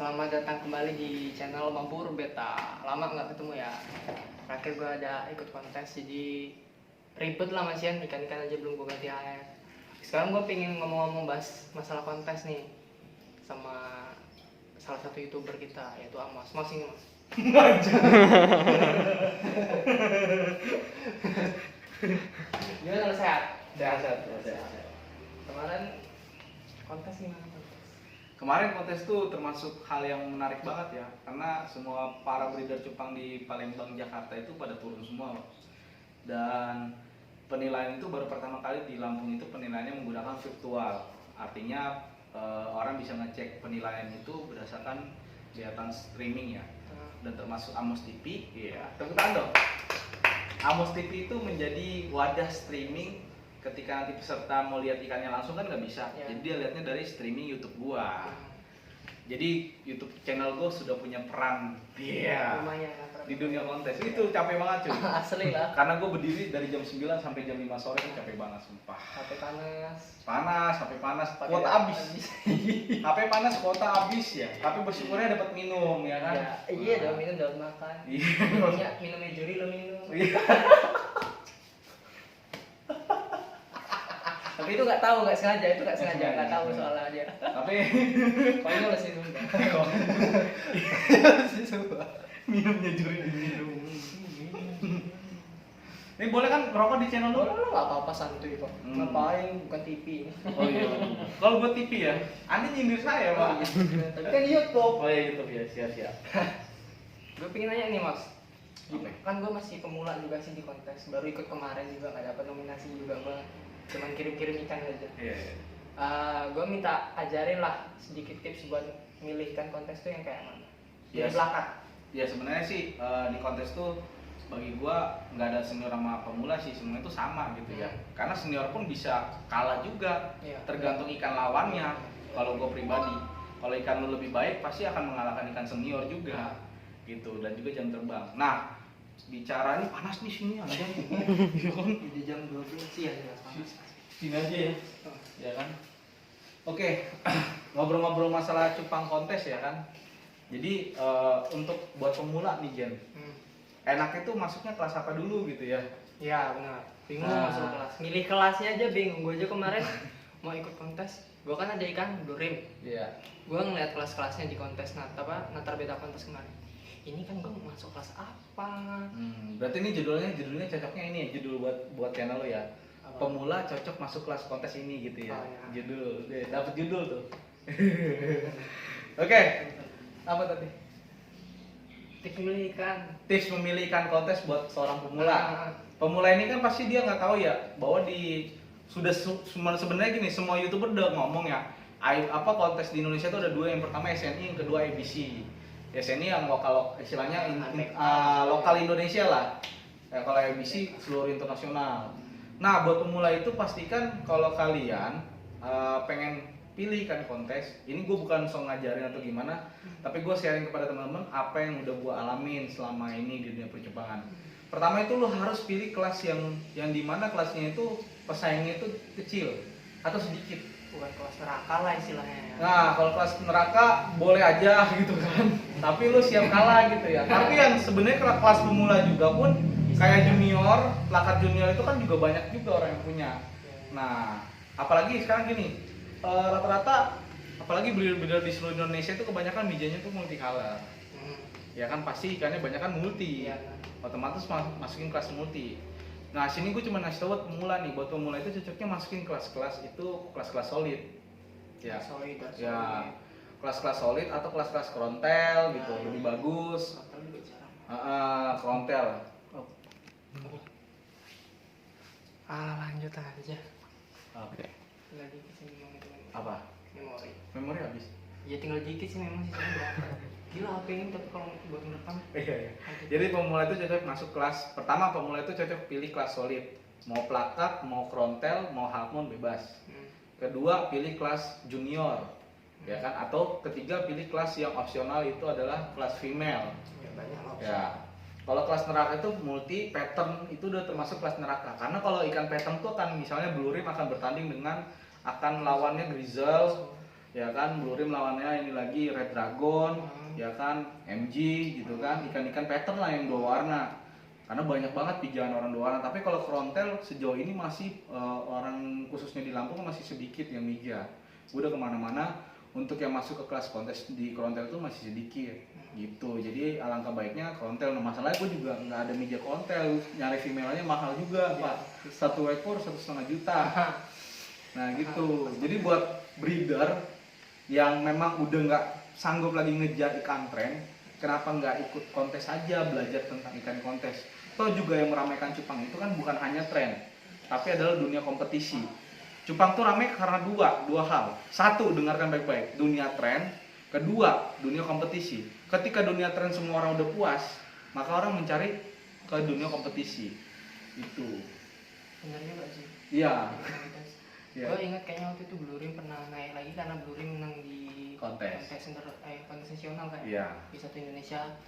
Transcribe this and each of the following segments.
Selamat datang kembali di channel Mabur Beta. Lama nggak ketemu ya. Terakhir gue ada ikut kontes, jadi ribet lah Masian, ikan-ikan aja belum gue ganti air. Sekarang gue pengen ngomong-ngomong bahas masalah kontes nih sama salah satu youtuber kita, yaitu Amos. Mas ini Mas. Gimana lo sehat? Sehat. Kemarin kontes gimana? Kemarin kontes tuh termasuk hal yang menarik banget ya, karena semua para breeder cupang di Palembang, Jakarta itu pada turun semua, Pak. Dan penilaian itu baru pertama kali di Lampung itu penilaiannya menggunakan virtual. Artinya orang bisa ngecek penilaian itu berdasarkan kelihatan streaming ya. Dan termasuk Amos TV, iya. Tepuk tangan dong. Amos TV itu menjadi wadah streaming. Ketika nanti peserta mau lihat ikannya langsung kan nggak bisa, ya. Jadi dia lihatnya dari streaming YouTube gua. Jadi YouTube channel gua sudah punya peran, Lumayan, di dunia kontes. Itu capek banget cuy. Asli lah. Karena gua berdiri dari jam 9 sampai jam 5 sore itu capek banget sumpah. HP panas. HP panas, kuota habis. HP panas, kuota habis ya. Tapi bersyukurnya dapat minum ya kan. Iya dong, minum dapat makan. Iya. Minumnya juri lo minum. Tapi itu nggak sengaja, nggak tahu soalnya dia. Tapi Pokoknya lo sih sumpah. minumnya juri diminum. Ini boleh kan ngerokok di channel lu? Lo nggak apa-apa santuy kok. Ngapain bukan TV. Oh iya. Kalau buat TV ya, Anda nyindir saya, Pak. Tapi kan di YouTube. Oh iya YouTube ya, siap. Gue pengen nanya nih Mas. Oke. Kan gue masih pemula juga sih di kontes. Baru ikut kemarin juga nggak dapat nominasi juga gue. Cuman kirim-kirim ikan aja. Iya. Gue minta ajarin lah sedikit tips buat milih ikan kontes tuh yang kayak mana. Dari Yes. belakang. Ya sebenarnya sih di kontes tuh bagi gua nggak ada senior sama pemula sih, semua itu sama gitu ya. Karena senior pun bisa kalah juga, Iya. tergantung ikan lawannya. Kalau gua pribadi, kalau ikan lu lebih baik pasti akan mengalahkan ikan senior juga, gitu. Dan juga jam terbang. Nah, bicara nih panas nih sini aja. Di jam 12 siang ya. Sini aja ya, ya kan? Oke, ngobrol-ngobrol masalah cupang kontes ya kan. Jadi untuk buat pemula nih Jen, enaknya tuh masuknya kelas apa dulu gitu ya? Iya benar. Bingung masuk kelas. Milih kelasnya aja bingung. Gue aja kemarin mau ikut kontes. Gue kan ada ikan blurim. Iya. Gue ngeliat kelas-kelasnya di kontes Natar Beta kontes kemarin. Ini kan gue masuk kelas apa? Berarti ini judulnya cocoknya ini ya, judul buat channel lo ya. Apa? Pemula cocok masuk kelas kontes ini gitu ya. Oh, ya. Judul, dapat judul tuh. Oke, Apa tadi? Tips milih ikan. tips memilih ikan kontes buat seorang pemula. Pemula ini kan pasti dia nggak tahu ya bahwa sebenarnya gini, semua youtuber udah ngomong ya. Kontes di Indonesia itu ada dua, yang pertama SNI, yang kedua ABC. SNI yang lokal, istilahnya lokal Indonesia lah. Ya, kalau ABC seluruh internasional. Nah, buat pemula itu pastikan kalau kalian pengen pilih ikan kontes, ini gue bukan so ngajarin atau gimana, tapi gue sharing kepada teman-teman apa yang udah gue alamin selama ini di dunia percupанgan. Pertama itu lo harus pilih kelas yang dimana kelasnya itu pesaingnya itu kecil atau sedikit. Bukan kelas neraka lah istilahnya. Nah, kalau kelas neraka boleh aja gitu kan, tapi lo siap kalah gitu ya. Tapi yang sebenarnya kelas pemula juga pun kayak junior, plakat junior itu kan juga banyak juga orang yang punya. Nah, apalagi sekarang gini. Rata-rata apalagi breeder di seluruh Indonesia itu kebanyakan mijanya tuh multicolor. Ya kan pasti ikannya banyak kan multi. Iya. Otomatis masukin kelas multi. Nah, sini gue cuma ngasih tau buat pemula nih, buat pemula itu cocoknya masukin kelas-kelas itu kelas-kelas solid. Ya. Solid. Ya. Kelas-kelas solid atau kelas-kelas krontel gitu, lebih bagus. Krontel. Lanjut aja. Oke. Lagi kesini ngomongin Apa? memori habis. ya tinggal dikit sih memang sih gila HP ini tapi kalau buat merekam Iya. Jadi pemula itu cocok masuk kelas pertama, pemula itu cocok pilih kelas solid, mau plakat, mau frontal, mau half moon bebas. Kedua pilih kelas junior, ya kan? Atau ketiga pilih kelas yang opsional, itu adalah kelas female. ya, banyak opsi. Ya. Kalau kelas neraka itu multi pattern, itu udah termasuk kelas neraka. Karena kalau ikan pattern itu akan misalnya blue rim akan bertanding dengan akan lawannya grizzle, ya kan. Blue Rim lawannya ini lagi Red Dragon, ya kan, MG gitu kan, ikan-ikan pattern lah yang 2 warna. Karena banyak banget pijakan orang 2 warna. Tapi kalau frontel sejauh ini masih orang khususnya di Lampung masih sedikit yang mija. Gue udah kemana-mana, untuk yang masuk ke kelas kontes di frontel itu masih sedikit gitu. Jadi alangkah baiknya frontel. Nah masalahnya gue juga nggak ada meja frontel, nyari female-nya mahal juga pak, 1 ekor 1,5 juta. Nah gitu. Jadi buat breeder yang memang udah nggak sanggup lagi ngejar ikan tren, kenapa nggak ikut kontes aja, belajar tentang ikan kontes. Toh juga yang meramaikan cupang itu kan bukan hanya tren, tapi adalah dunia kompetisi. Cupang tuh ramai karena dua hal. Satu, dengarkan baik-baik, dunia tren. Kedua, dunia kompetisi. Ketika dunia tren semua orang udah puas, maka orang mencari ke dunia kompetisi. Itu. Bener juga sih. Iya. Yeah. Gue ingat kayaknya waktu itu Blue Rim pernah naik lagi karena Blue Rim menang di kontes nasional kan. Iya. Di satu Indonesia.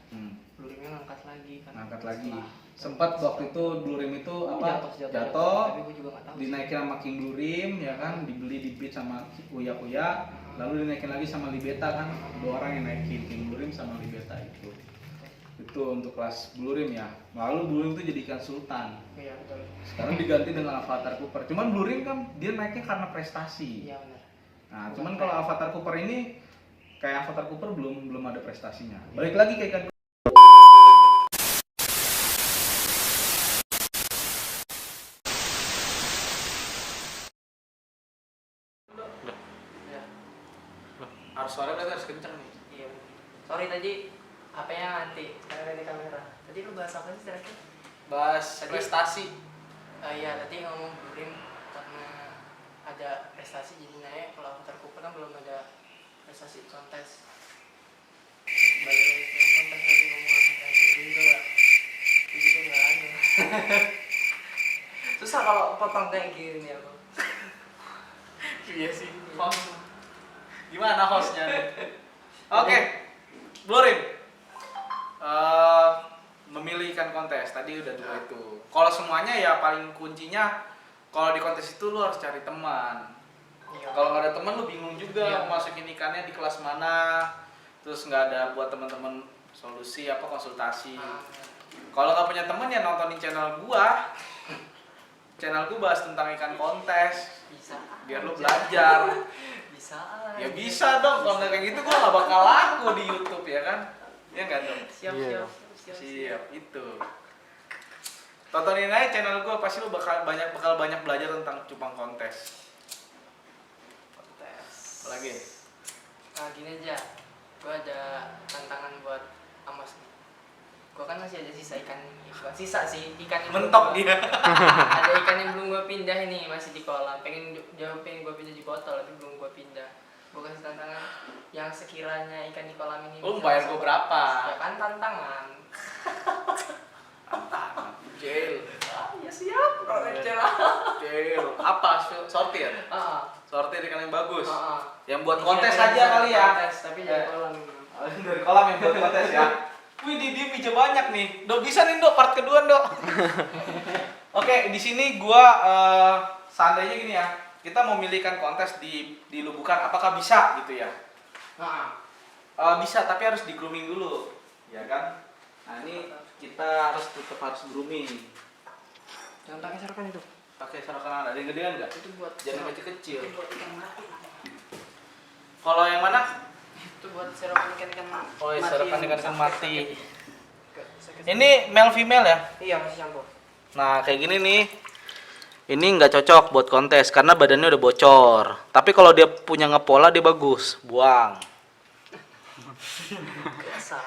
Blue Rimnya ngangkat lagi kan. Ngangkat lagi. Sempat waktu itu Blue Rim itu jatuh, tapi gue juga nggak tahu. Dinaikin sama King Blue Rim ya kan, dibeli di beat sama Uya, lalu dinaikin lagi sama Libeta kan. 2 orang yang naikin, King Blue Rim sama Libeta itu. Itu untuk kelas Blue Rim ya. Lalu Blue Rim itu jadi ikan sultan. Iya betul. Sekarang diganti dengan Avatar Cooper. Cuman Blue Rim kan dia naiknya karena prestasi. Iya benar. Nah, cuman kalau Avatar Cooper ini kayak Avatar Cooper belum ada prestasinya. Balik lagi ke ikan. Ya. Harus suara berarti harus kenceng nih. Iya. Sorry tadi HP-nya nanti di kamera. Tadi lu bahas apa sih terakhir? Bahas Tadi- prestasi. Iya tadi ngomong Blue Rim karena ada prestasi jadi naik. Kalau Avatar Cooper kan belum ada prestasi kontes. Balik lagi ke kontes lagi ngomong Avatar Cooper juga. Itu juga nggak lanjut. Susah kalau potong kayak gini aku. Iya sih. Host. Gimana hostnya? Oke. Blue Rim. Memilih ikan kontes tadi udah 2 itu. Kalau semuanya ya paling kuncinya kalau di kontes itu lu harus cari teman. Iya. Kalau nggak ada teman lu bingung juga Iya. mau masukin ikannya di kelas mana. Terus nggak ada buat teman-teman solusi apa konsultasi. Kalau nggak punya teman ya nontonin channel gua. Channel gua bahas tentang ikan kontes. Bisa. Biar lu belajar. Bisa. Ya bisa dong, kalau nggak kayak gitu gua nggak bakal laku di YouTube ya kan? Ya nggak dong? Siap. Siap itu. Tontonin aja channel gua, pasti lu bakal banyak belajar tentang cupang kontes. Kontes. Apa lagi? Nah gini aja, gue ada tantangan buat Amos nih. Gue kan masih ada sisa ikan, bukan sisa sih, ikan yang Mentok belum dia. ada ikan yang belum gue pindah ini, masih di kolam. Pengen gue pindah di botol, tapi belum gue pindah. Gue kasih tantangan yang sekiranya ikan di kolam ini. Lu bisa bayar masuk gua ke berapa? kontes. Ya kan tantangan. Jail. Ya siap. Jail. Apa? Sortir. Sortir ikan yang bagus. Yang buat kontes Iya, aja kali ya. Kontes, tapi dari kolam. Dari kolam yang buat kontes ya. Wih, dia bija banyak nih. Dok bisa nih, Dok, part kedua, Dok. Oke, di sini gua seandainya gini ya. Kita mau milihkan kontes di Lubukan, apakah bisa gitu ya? Bisa, tapi harus di grooming dulu. Ya kan? Nah, ini kita tetap harus grooming. Jangan pakai serokan itu. Pakai serokan ada yang gedean enggak? Itu buat Jangan kecil-kecil. Itu buat ikan mati. Kalau yang mana? Itu buat serokan ikan mati. Oh, iya, serokan ikan mati. Sakit. Ini male female ya? Iya masih campur. Nah, kayak gini nih. Ini nggak cocok buat kontes karena badannya udah bocor. Tapi kalau dia punya ngepola dia bagus. Buang. Biasa.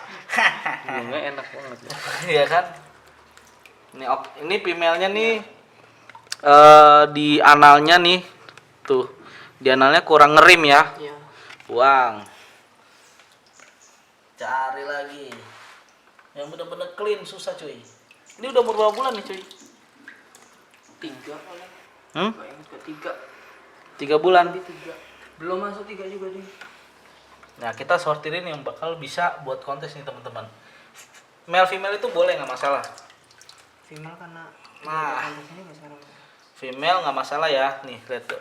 Bunganya enak banget. Iya kan? Ini female-nya nih di analnya nih. Tuh. Di analnya kurang ngerim ya. Iya. Buang. Cari lagi. Yang bener-bener clean susah cuy. Ini udah umur berapa bulan nih cuy? 3 kali. Gak ingat ke 3 3. bulan. Di 3. Belum masuk 3 juga deh. Nah, kita sortirin yang bakal bisa buat kontes nih teman-teman. Male female itu boleh nggak masalah. Female karena Nah. kontesnya nggak sekarang. Female nggak masalah ya. Nih, lihat tuh.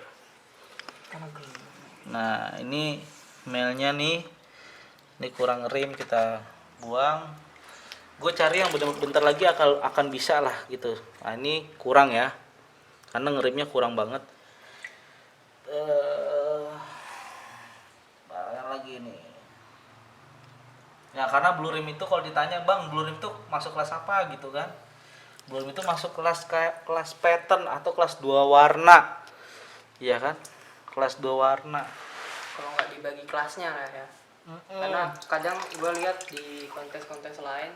Karena green. Nah ini melnya nih, ini kurang rim kita buang. Gue cari yang bener bentar lagi akan bisa lah gitu. Nah ini kurang ya, karena ngerimnya kurang banget. Banyak lagi nih. Ya karena blue rim itu kalau ditanya bang blue rim itu masuk kelas apa gitu kan? Blue rim itu masuk kelas kayak kelas pattern atau kelas 2 warna, iya kan? Kelas 2 warna. Kalau nggak dibagi kelasnya lah ya. Karena kadang gue lihat di kontes-kontes lain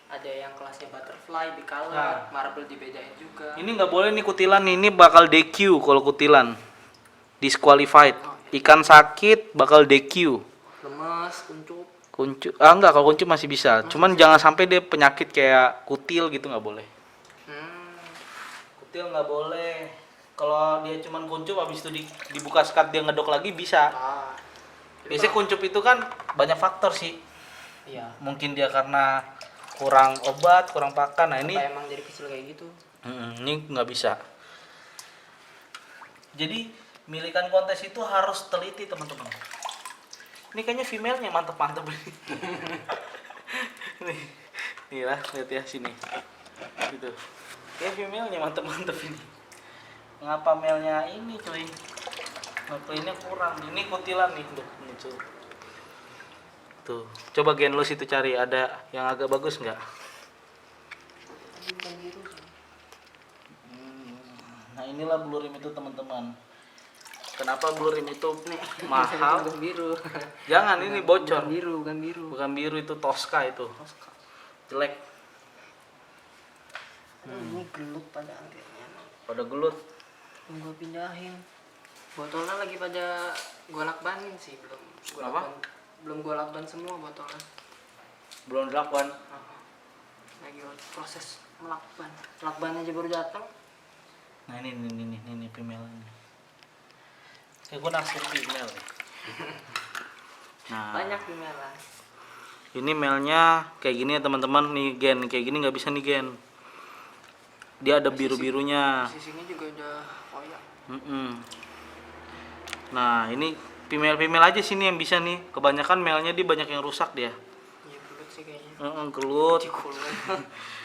ada yang kelasnya butterfly, bicolor, Nah. marble dibedain juga. Ini nggak boleh nih kutilan, ini bakal DQ kalau kutilan. Disqualified. Ikan sakit bakal DQ. Lemes, kuncup. Kuncup, enggak, kalau kuncup masih bisa. Cuman jangan sampai dia penyakit kayak kutil gitu nggak boleh. Kutil nggak boleh. Kalau dia cuman kuncup habis itu dibuka sekat dia ngedok lagi bisa. Biasanya kuncup itu kan banyak faktor sih. Iya. Mungkin dia karena kurang obat, kurang pakan. Nah ini Apa emang jadi kecil kayak gitu? ini nggak bisa. Jadi milikan kontes itu harus teliti teman-teman. Ini kayaknya female-nya mantep-mantep ini. Nih lah, lihat ya sini. Gitu. Kayak female-nya mantep-mantep ini. Ngapa male-nya ini cuy? Ngeplaynya kurang. Ini kutilan nih, tuh muncul. Tuh, coba genlus itu cari ada yang agak bagus nggak? Nah inilah blue rim itu teman-teman. Kenapa blue rim itu mahal? Bukan biru. Jangan, ini bocor. Bukan biru, bukan biru. Bukan biru, itu Tosca itu. Jelek. Ini gelut pada akhirnya. Pada gelut. Gue pindahin. Botolnya lagi pada gue lakbanin sih, belum. Apa? Belum gue lakban semua botolnya. Belum dilakukan. Lagi proses melakban. Lakban aja baru datang. Nah ini female ini. Kayak gue naksir female nih. Nah, Banyak di merah. ini male-nya kayak gini ya teman-teman. Nih gen, kayak gini nggak bisa nih gen. Dia ada biru-birunya. Sisinya juga udah koyak. Nah ini female aja sini yang bisa nih. Kebanyakan male-nya dia banyak yang rusak dia. Iya gelut sih kayaknya. Gelut.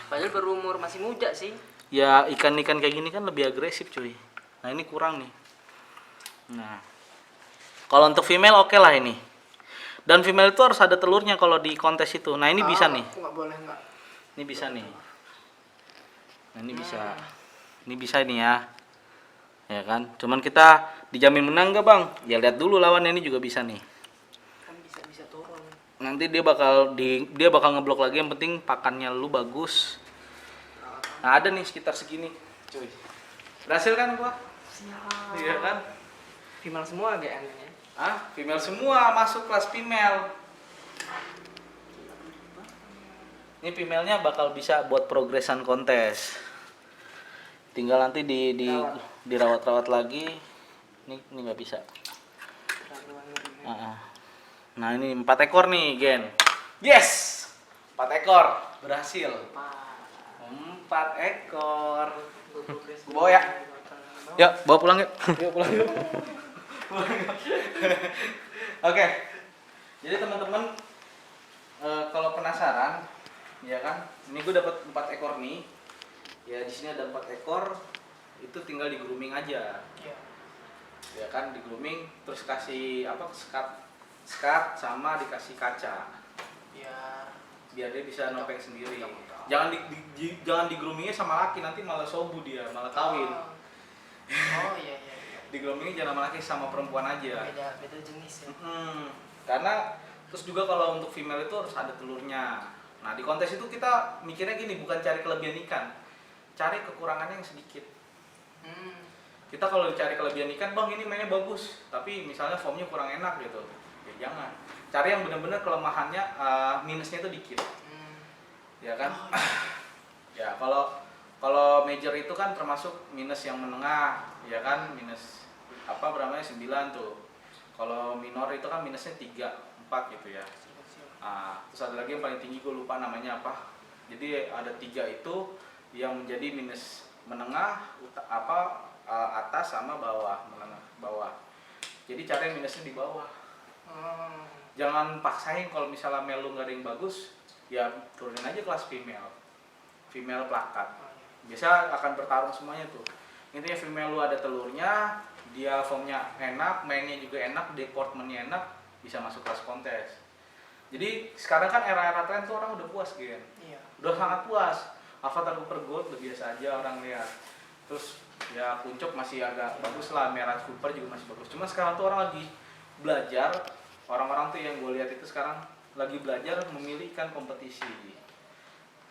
Padahal berumur masih muda sih. Ya ikan-ikan kayak gini kan lebih agresif cuy. Nah ini kurang nih. Nah kalau untuk female oke lah ini. Dan female itu harus ada telurnya kalau di kontes itu. Nah ini bisa nih. Aku nggak boleh nggak. Ini bisa nih. Nah ini bisa. Ini bisa ini ya. Ya kan. Cuman kita dijamin menang nggak bang? Ya lihat dulu lawannya ini juga bisa nih. Kan bisa turun. Nanti dia bakal ngeblok lagi. Yang penting pakannya lu bagus. Nah ada nih sekitar segini. Cuy. Berhasil kan gua? Siap. Iya kan? Female semua GN nya. Female semua masuk kelas female. Ini female-nya bakal bisa buat progresan kontes. Tinggal nanti dirawat-rawat lagi. Ini nggak bisa. Nah ini 4 ekor nih gen. Yes, 4 ekor berhasil. 4 ekor. Bawa ya. Ya, bawa pulang yuk. Yuk pulang yuk. Oke. Jadi teman-teman kalau penasaran, ya kan? Ini gue dapat 4 ekor nih. Ya di sini ada 4 ekor. Itu tinggal di grooming aja. Iya. Ya kan, di grooming terus kasih apa? Skat sama dikasih kaca. Biar dia bisa nopeng sendiri. Jangan di groomingnya sama laki, nanti malah sobu dia, malah kawin. Oh iya. Di groomingnya jangan sama laki, sama perempuan aja. Beda jenis ya. Karena terus juga kalau untuk female itu harus ada telurnya. Nah di kontes itu kita mikirnya gini, bukan cari kelebihan ikan, cari kekurangannya yang sedikit. Kita kalau cari kelebihan ikan, bang ini mainnya bagus, tapi misalnya formnya kurang enak gitu, ya jangan. Cari yang benar-benar kelemahannya, minusnya itu dikit, ya kan? Ya kalau major itu kan termasuk minus yang menengah, ya kan? Minus berapa 9 tuh. Kalau minor itu kan minusnya 3, 4 gitu ya. Terus ada lagi yang paling tinggi, gue lupa namanya apa. Jadi ada 3 itu yang menjadi minus menengah, atas sama bawah, menengah bawah. Jadi cari minusnya di bawah. Hmm. Jangan paksain kalau misalnya male lu nggak ada yang bagus, ya turunin aja kelas female plakat. Biasa akan bertarung semuanya tuh. Intinya female lu ada telurnya, dia formnya enak, mainnya juga enak, deportmentnya enak, bisa masuk kelas kontes. Jadi sekarang kan era-era tren tuh orang udah puas Gen. Iya. Udah sangat puas. Avatar Super Gold udah biasa aja orang lihat. Terus ya Kuncok masih agak bagus lah, Merah Super juga masih bagus. Cuma sekarang tuh orang lagi belajar, orang-orang tuh yang gue lihat itu sekarang lagi belajar memilih ikan kompetisi.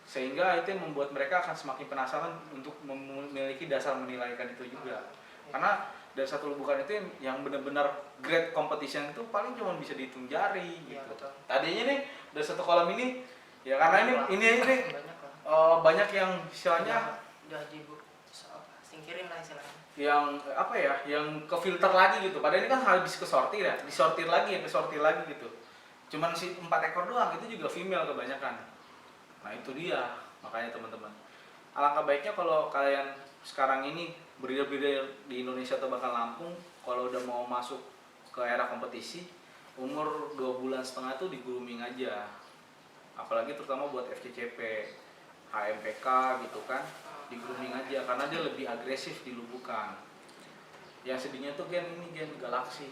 Sehingga itu yang membuat mereka akan semakin penasaran untuk memiliki dasar menilai ikan itu juga. Karena dari satu lubukan itu yang benar-benar great competition itu paling cuma bisa dihitung jari Iya, gitu. betul. Tadinya nih dari satu kolam ini ya karena ini banyak lah. banyak yang istilahnya udah singkirin lah istilahnya. yang apa ya, yang ke filter lagi gitu. Padahal ini kan habis kesortir ya, disortir lagi gitu. Cuman si 4 ekor doang, itu juga female kebanyakan. Nah itu dia, makanya teman-teman. Alangkah baiknya kalau kalian sekarang ini breeder-breeder di Indonesia atau bahkan Lampung, kalau udah mau masuk ke era kompetisi, umur 2,5 bulan tuh di grooming aja. Apalagi terutama buat FCCP, HMPK gitu kan, di grooming aja karena dia lebih agresif di lubukan. Yang sedihnya tuh Gen Galaxy.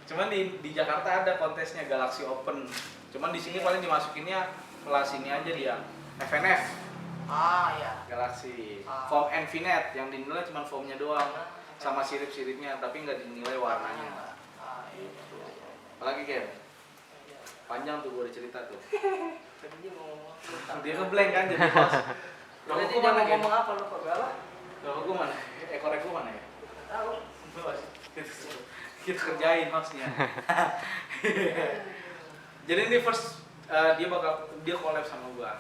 Cuman di Jakarta ada kontesnya Galaxy Open. Cuman di sini paling dimasukinnya kelas ini aja dia, FNF. Iya. Galaxy. Foam Infinite yang dinilai cuma foamnya doang sama sirip-siripnya, tapi nggak dinilai warnanya. Iya. Apalagi Gen? Panjang tuh gue udah cerita tuh. Tadi dia mau ngomong. Dia ngeblank kan jadi host. Tadi Rokok dia mana mau Gen? ngomong apa lu kok galak? Rokok mana? Ekor mana ya? Tahu. Kita kerjain hostnya. Jadi ini first dia collab sama gua.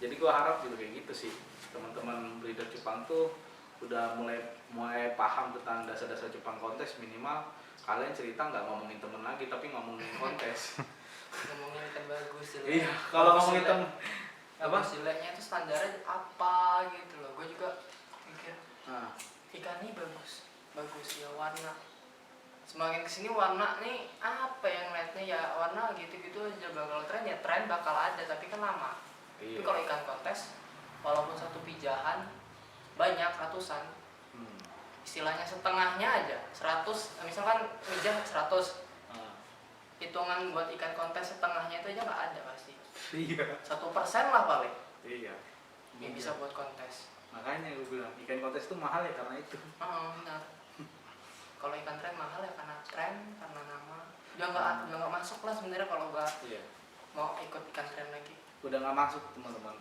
Jadi gua harap juga kayak gitu sih. Teman-teman breeder Jepang tuh udah mulai paham tentang dasar-dasar Jepang kontes, minimal kalian cerita nggak ngomongin temen lagi tapi ngomongin kontes. Ngomongin ikan bagus. Iya, kalau ngomongin temen apa? Jeleknya itu standarnya apa gitu loh. Gue juga mikir Nah, ikan ini bagus ya warna. Semakin kesini warna nih apa yang liatnya ya warna gitu-gitu aja bakal tren ya tren bakal ada tapi kan lama. iya. Tapi kalau ikan kontes walaupun satu pijahan banyak ratusan, istilahnya setengahnya aja 100, misalkan pijah 100, Ah, hitungan buat ikan kontes setengahnya itu aja nggak ada pasti. iya. 1% lah paling Iya. yang bisa buat kontes. Makanya gue bilang ikan kontes itu mahal ya karena itu. Benar. Kalau ikan tren mahal ya karena tren, karena nama. Udah nggak masuk lah sebenarnya kalau nggak Iya. mau ikut ikan tren lagi. Udah nggak masuk teman-teman.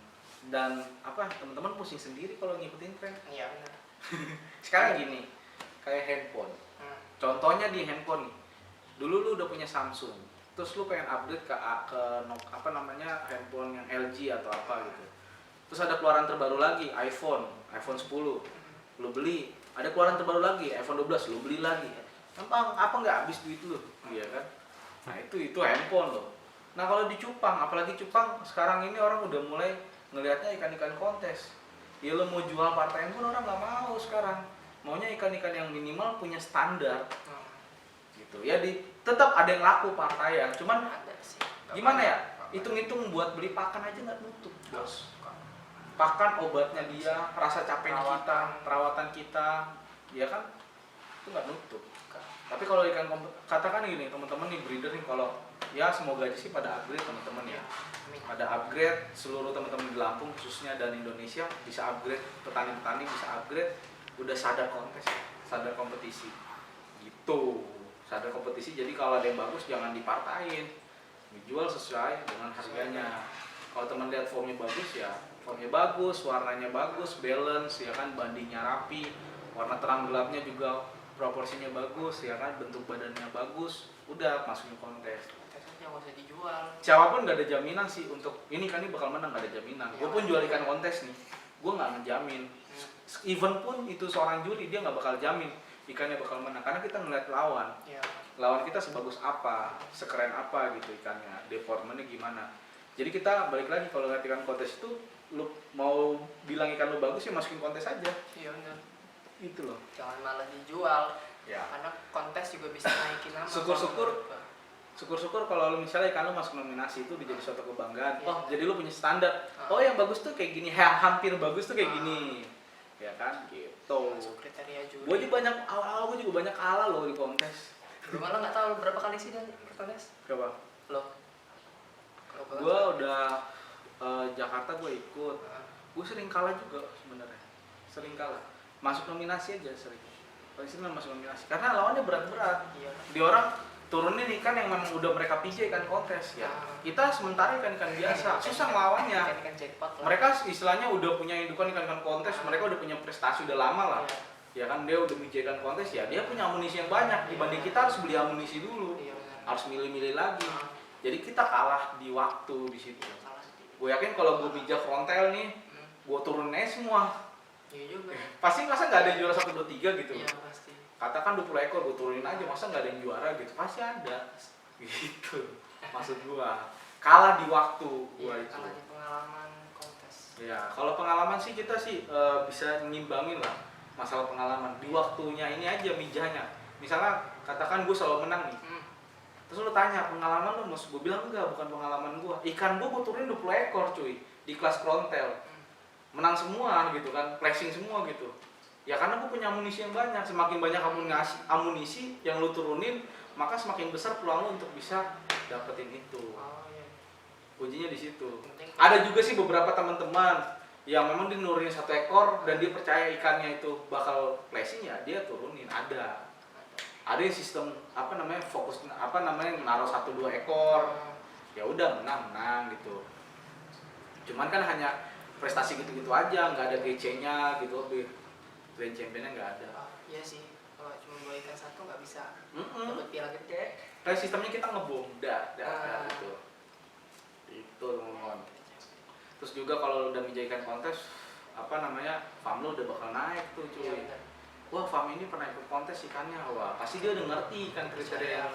Dan apa teman-teman pusing sendiri kalau ngikutin tren. Iya benar. Sekarang gini, kayak handphone. Contohnya di handphone nih. Dulu lu udah punya Samsung, terus lu pengen upgrade ke apa namanya handphone yang LG atau apa gitu. Terus ada keluaran terbaru lagi iPhone 10. Lu beli, ada keluaran terbaru lagi iPhone 12, lu beli lagi. Apa nggak habis duit lu? Iya kan? Nah, itu handphone loh. Nah, kalau di cupang, apalagi cupang sekarang ini orang udah mulai ngelihatnya ikan-ikan kontes. Ya lo mau jual part-time pun orang nggak mau sekarang. Maunya ikan-ikan yang minimal punya standar. Gitu. Ya tetap ada yang laku part-time, cuman Ada sih. gimana ya? Hitung-hitung buat beli pakan aja nggak nutup, Bos. Pakan, obatnya dia, rasa capeknya kita, perawatan kita, ya kan? Itu nggak nutup. Tapi kalau ikan katakan gini, teman-teman nih breeder nih, kalau ya semoga aja sih pada upgrade teman-teman ya. Pada upgrade seluruh teman-teman di Lampung khususnya dan Indonesia bisa upgrade, petani-petani bisa upgrade, udah sadar kontes, sadar kompetisi. Gitu. Sadar kompetisi, jadi kalau ada yang bagus jangan dipartain. Dijual sesuai dengan harganya. Kalau teman lihat formnya bagus ya, formnya bagus, warnanya bagus, balance ya kan, bandingnya rapi, warna terang gelapnya juga proporsinya bagus ya kan, bentuk badannya bagus, udah masukin kontes. Kontesnya nggak usah dijual. Siapapun nggak ada jaminan sih untuk ini kan ini bakal menang, nggak ada jaminan. Gue pun jual ikan kontes nih, gue nggak menjamin. Even pun itu seorang juri dia nggak bakal jamin ikannya bakal menang karena kita ngeliat lawan. Ya. Lawan kita sebagus apa, sekeren apa gitu ikannya, deformanya gimana. Jadi kita balik lagi kalau lihat ikan kontes itu, lu mau bilang ikan lu bagus ya masukin kontes aja. Iya benar. Itu loh. Jangan malah dijual. Ya. Karena kontes juga bisa naikin nama. Syukur-syukur kalau lu misalnya ikan lu masuk nominasi itu jadi suatu kebanggaan. Iya. Oh, jadi lu punya standar. Oh, yang bagus tuh kayak gini, hampir bagus tuh kayak gini. Ya kan? Gitu. Masuk kriteria juri. Gue juga banyak awal-awal gue juga banyak kalah loh di kontes. Lu malah nggak tahu berapa kali sih dan ikut kontes? Coba. Lo. Kalau Gue udah Jakarta gue ikut. Gue sering kalah juga sebenarnya. Sering kalah. Masuk nominasi aja sering. Paling sering masuk nominasi. Karena lawannya berat-berat. Iya. Di orang turunin ikan yang memang udah mereka pijai ikan kontes ya. Kita sementara ikan biasa, susah ngelawannya. Ikan jackpot lah. Mereka istilahnya udah punya indukan ikan kontes, mereka udah punya prestasi udah lama lah. Iya. Ya kan dia udah pijai ikan kontes ya, dia punya amunisi yang banyak dibanding kita harus beli amunisi dulu. Iya, benar. Harus milih-milih lagi. Jadi kita kalah di waktu di situ. Salah sedikit. Gue yakin kalau gue bijak frontal nih, gue turunin aja semua. Iya juga. Pasti masa nggak ada yang juara 1, 2, 3 gitu. Iya pasti. Katakan 20 ekor gue turunin aja, masa nggak ada yang juara gitu, pasti ada gitu. Maksud gua kalah di waktu gua Iya, itu. kalah di pengalaman kontes. Ya kalau pengalaman sih kita sih bisa nyimbangin lah masalah pengalaman di waktunya ini aja mijanya. Misalnya katakan gue selalu menang nih, terus lu tanya pengalaman lu, mas gue bilang enggak, bukan pengalaman gua, ikan gua turunin 20 ekor cuy di kelas frontal, menang semua gitu kan, flashing semua gitu. Ya karena gue punya amunisi yang banyak, semakin banyak amunisi yang lu turunin, maka semakin besar peluang lu untuk bisa dapetin itu. Oh iya. Kuncinya di situ. Penting. Ada juga sih beberapa teman-teman yang memang dia nurunin 1 ekor dan dia percaya ikannya itu bakal flashing, ya dia turunin. Ada yang sistem apa namanya fokus apa namanya naruh 1, 2 ekor, ya udah menang gitu. Cuman kan hanya prestasi gitu-gitu aja, nggak ada GC-nya gitu. Grand Championnya nggak ada. Oh, iya sih, kalau cuma bawa ikan satu nggak bisa dapat piala gede. Kayak sistemnya kita ngebom, gitu. Itu teman-teman. Terus juga kalau udah menjadikan kontes, apa namanya, farm lo udah bakal naik tuh cuy. Iya, benar. Wah, farm ini pernah ikut kontes ikannya, wah pasti dia udah ngerti ikan kriteria.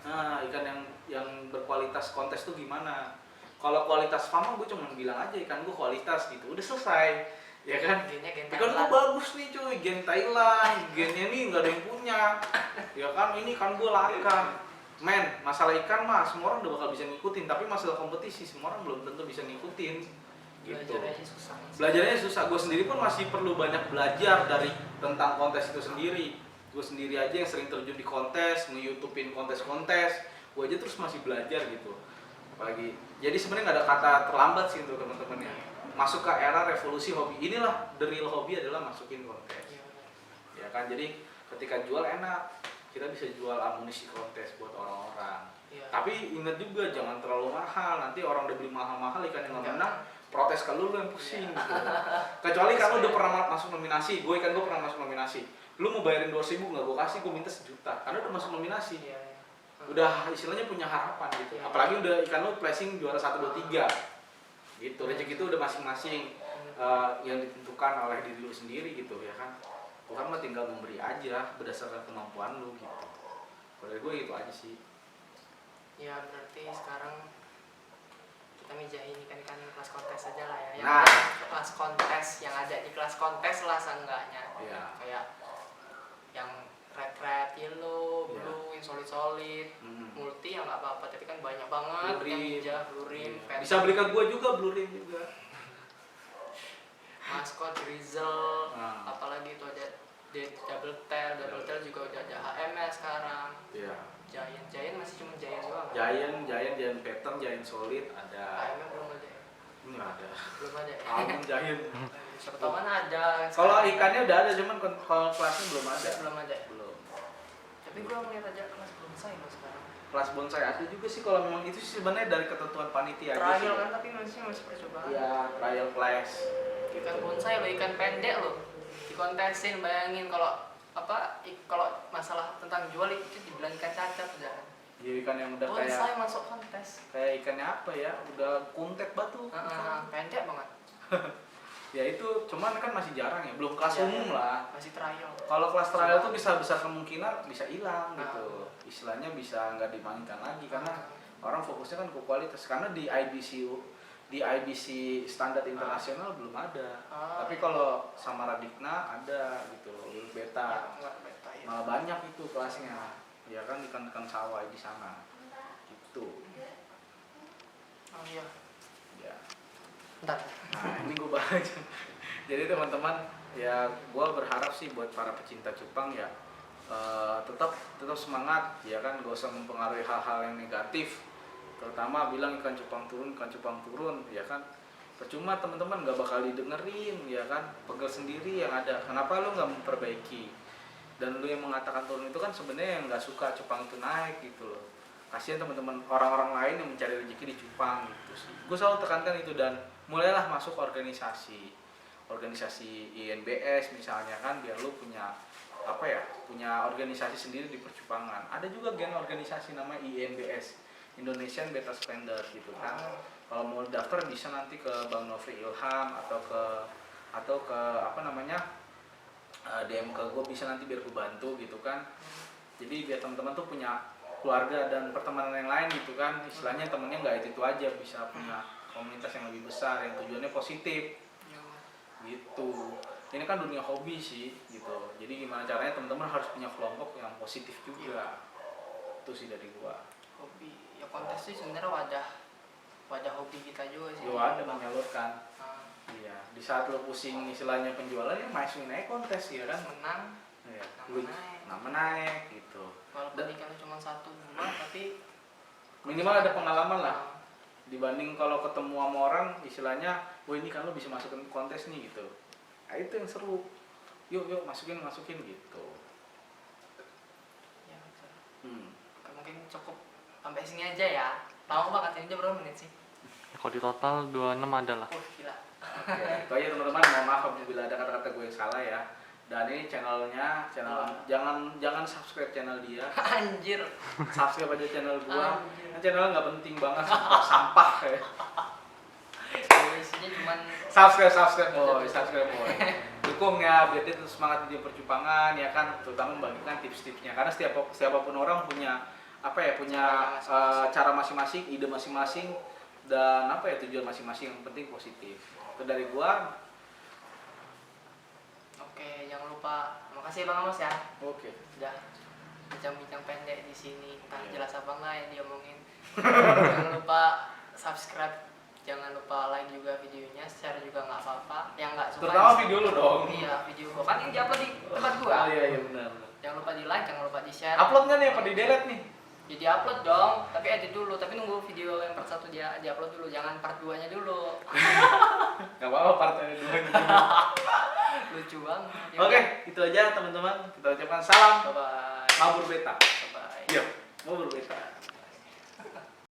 Nah, ikan yang berkualitas kontes tuh gimana? Kalau kualitas farm gue cuma bilang aja ikan gue kualitas gitu, udah selesai. Ya kan? Gennya gen Ikan gue bagus nih cuy, gen Thailand, gennya nih nggak ada yang punya. Ya kan, ini kan gue langka. Men, masalah ikan mah semua orang udah bakal bisa ngikutin, tapi masalah kompetisi semua orang belum tentu bisa ngikutin. Gitu. Belajarnya susah. Belajarnya susah. Gue sendiri pun masih perlu banyak belajar dari tentang kontes itu sendiri. Gue sendiri aja yang sering terjun di kontes, nge-YouTubein kontes-kontes, gue aja terus masih belajar gitu. Apalagi, jadi sebenarnya nggak ada kata terlambat sih untuk teman-teman ya. Masuk ke era revolusi hobi. Inilah the real hobi adalah masukin kontes. Ya kan, jadi ketika jual enak, kita bisa jual amunisi kontes buat orang-orang. Iya. Tapi ingat juga jangan terlalu mahal. Nanti orang udah beli mahal-mahal ikan yang nggak menang, protes ke lu yang pusing gitu. Kecuali kamu udah pernah masuk nominasi, gue pernah masuk nominasi. Lu mau bayarin 2.000 nggak, gue kasih, gue minta 1 juta. Karena udah masuk nominasi. Iya. Udah istilahnya punya harapan gitu. Iya. Apalagi udah ikan lu placing juara 1, 2, 3. Gitu, rezeki itu udah masing-masing yang ditentukan oleh diri lu sendiri gitu ya kan. Tuhan mah tinggal memberi aja berdasarkan kemampuan lu gitu. Kalau dari gue itu aja sih. Ya berarti sekarang kita mijahin ikan-ikan kelas kontes aja lah ya. Yang Nah. ada kelas kontes, yang ada di kelas kontes lah seenggaknya. Iya. Kayak yang red, yellow, Iya. blue, yang solid, Hmm. multi ya nggak apa-apa, tapi kan banyak banget Blue yang rim. bija, blue rim, Iya. phantom, Bisa beli ke gue juga blue rim juga. mascot, grizzle, Nah. apalagi itu ada double tail juga udah ada HMS sekarang. Iya. Giant masih cuma Giant doang. Giant pattern, Giant solid ada. HMS belum ada. Ya? Enggak ada. Belum ada. Ya? Album Giant. Siapa tahu kan ada. Kalau sekarang. ikannya udah ada, cuman kalau kelasnya belum ada. Belum ada. Belum. Tapi gua ngeliat aja kelas bonsai loh sekarang. Kelas bonsai ada juga sih, kalau memang itu sih sebenarnya dari ketentuan panitia aja sih. Trial kan, tapi masih percobaan. Iya, trial class. Ikan bonsai loh, ikan pendek loh. Dikontesin, bayangin kalau masalah tentang jual itu dibilang ikan cacat udah. Jadi ikan yang udah Bonsai kayak masuk kontes. ikannya apa ya? Udah kuntet batu. Pendek banget. Ya itu cuman kan masih jarang ya, belum kelas Iya, umum lah. Masih trial. Kalau kelas trial tuh bisa besar kemungkinan bisa hilang gitu. Istilahnya bisa nggak dimainkan lagi karena orang fokusnya kan ke kualitas. Karena di IBC di IBC standar internasional belum ada. Ah. Tapi kalau sama Radikna ada gitu loh, Wirut Beta. Enggak beta ya. Malah banyak itu kelasnya. Ya kan ikan-ikan sawah di sana. Gitu. Oh iya. Ya. Bentar. Nah, ini gue bahas. Jadi teman-teman, ya gue berharap sih buat para pecinta cupang ya tetap semangat ya kan, gak usah mempengaruhi hal-hal yang negatif, terutama bilang ikan cupang turun ya kan, percuma teman-teman gak bakal didengerin ya kan, pegel sendiri yang ada. Kenapa lu nggak memperbaiki? Dan lu yang mengatakan turun itu kan sebenarnya yang nggak suka cupang itu naik gitu loh. Kasihan teman-teman orang-orang lain yang mencari rezeki di cupang gitu sih. Gue selalu tekankan itu, dan mulailah masuk organisasi INBS misalnya kan, biar lu punya apa ya, punya organisasi sendiri di percupangan. Ada juga gen organisasi nama INBS, Indonesian Beta Spender gitu kan. Kalau mau daftar bisa nanti ke Bang Nofri Ilham atau ke apa namanya DM ke gue, bisa nanti biar gue bantu gitu kan. Jadi biar teman-teman tuh punya keluarga dan pertemanan yang lain gitu kan, istilahnya temennya nggak itu aja, bisa punya komunitas yang lebih besar yang tujuannya positif gitu. Ini kan dunia hobi sih gitu, jadi gimana caranya teman-teman harus punya kelompok yang positif juga. Itu sih dari gua. Hobi ya, kontes sih sebenarnya wadah hobi kita juga sih. Lu ada menyalurkan. Nah, Iya, di saat lu pusing istilahnya penjualan ya masukin aja kontes ya kan. menang Iya, nama lu naik. nama naik gitu. Walaupun ikan cuma 1-2 tapi Minimal ada pengalaman lah. Dibanding kalau ketemu sama orang istilahnya, wah ini kan lo bisa masukin kontes nih gitu. Nah itu yang seru. Yuk masukin gitu. ya betul. Hmm. Mungkin cukup sampai sini aja ya. Tahu Pak katanya berapa menit sih? Kalau di total 26 ada lah. Gila. Oke, itu aja teman-teman. Mohon maaf apabila ada kata-kata gue yang salah ya. Dan ini channel jangan subscribe channel dia. Anjir. Subscribe aja channel gua. Anjir. Nah, channel nggak penting banget, sampah ya. Isinya cuman Subscribe boy. Dukung ya biar dia terus semangat di percupangan ya kan, terutama membagikan tips-tipsnya, karena siapapun orang punya apa ya, punya cara masing-masing, ide masing-masing, dan apa ya, tujuan masing-masing, yang penting positif. Itu dari gua. Oke, jangan lupa. Makasih Bang Amos ya. Oke. Udah bincang-bincang pendek di sini. Entah Iya. jelas apa enggak yang diomongin. Jangan lupa subscribe, jangan lupa like juga videonya, share juga nggak apa-apa. Yang nggak suka Terutama video lu dong. Iya, video gua kan ini diupload di tempat gua. Oh iya benar. Jangan lupa di like, jangan lupa di share. Uploadnya nih apa di delete nih? Jadi upload dong, tapi edit dulu. Tapi nunggu video yang part 1 dia diupload dulu, jangan part 2-nya dulu. Gak apa-apa partnya dulu. Lucu banget. Oke, itu aja teman-teman. Kita ucapkan salam Bye bye. Mabur Beta. Bye bye. Yuk, Mabur Beta.